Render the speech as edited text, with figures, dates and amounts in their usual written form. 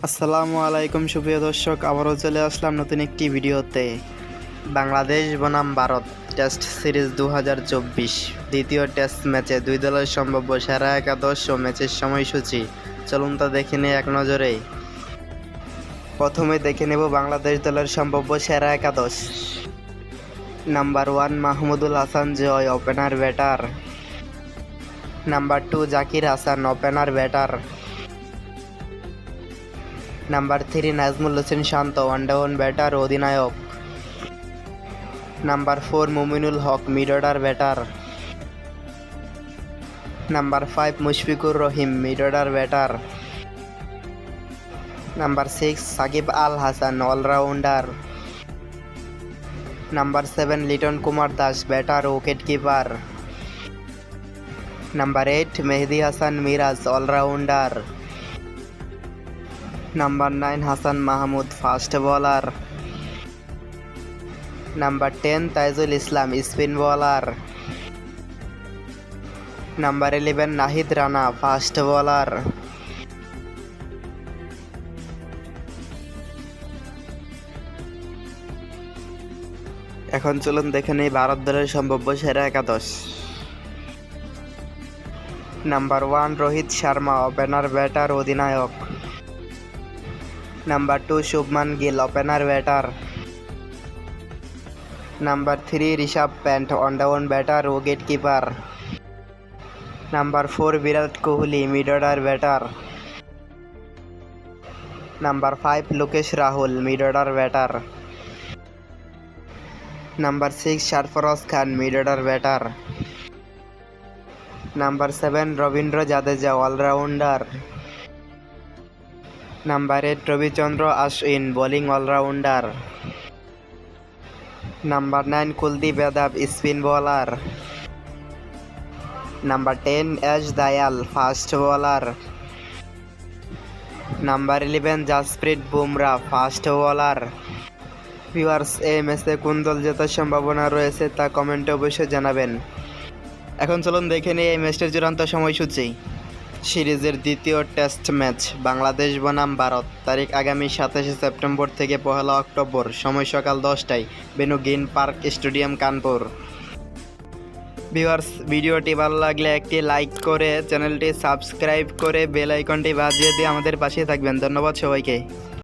আসসালামু আলাইকুম সুপ্রিয় দর্শক, আবারও চলে আসলাম নতুন একটি ভিডিওতে। বাংলাদেশ বনাম ভারত টেস্ট সিরিজ 2024 দ্বিতীয় টেস্ট ম্যাচে দুই দলের সম্ভাব্য সেরা একাদশ ও ম্যাচের সময়সূচি চলুন তা দেখে নিই এক নজরে। প্রথমে দেখে নেব বাংলাদেশ দলের সম্ভাব্য সেরা একাদশ। Number 1 Mahmudul Hasan Joy, opener batter. Number 2 Zakir Hasan, opener batter. Number 3 Najmul Hossain Shanto, one batter ও অধিনায়ক। Number 4 Mominul Haque, mid order batter. Number 5 Mushfiqur Rahim, mid order batter. Number 6 Shakib Al Hasan, allrounder. Number 7 Liton Kumar Das, batter ও wicket keeper. Number 8 Mehedi Hasan Miraz, allrounder. Number 9 Hasan Mahmud, fast bowler. Number 10 Taijul ইসলাম, spin bowler. Number 11 Nahid Rana, fast bowler. এখন চলুন দেখে নেই ভারত দলের সম্ভাব্য সেরা একাদশ। Number 1 Rohit Sharma, opener batter অধিনায়ক। Number 2 Shubman Gill, opener batter. Number 3 Rishabh Pant, অন ব্যাটার ও wicket keeper. Number 4 Virat Kohli, mid order batter. Number 5 Lokesh Rahul, mid order batter. Number 6 Sarfaraz Khan, mid order batter. Number 7 Ravindra Jadeja, allrounder. Number 8 Ravichandran আশ্বিন, bowling allrounder. Number 9 Kuldeep Yadav, spin bowler. Number 10 S Dayal, fast bowler. Number 11 Jasprit Bumrah, fast bowler. Viewers, এই ম্যাচে কোন দল জেতার সম্ভাবনা রয়েছে তা কমেন্টে অবশ্যই জানাবেন। এখন চলুন দেখে নিই এই ম্যাচটির চূড়ান্ত সময়সূচি। সিরিজের দ্বিতীয় টেস্ট ম্যাচ বাংলাদেশ বনাম ভারত, তারিখ আগামী 27 সেপ্টেম্বর থেকে 1 অক্টোবর, সময় সকাল 10টায়, venue green park stadium, Kanpur. Viewers, ভিডিওটি ভালো লাগলে একটি লাইক করে চ্যানেলটি সাবস্ক্রাইব করে বেল আইকনটি বাজিয়ে দিয়ে আমাদের পাশে থাকবেন। ধন্যবাদ সবাইকে।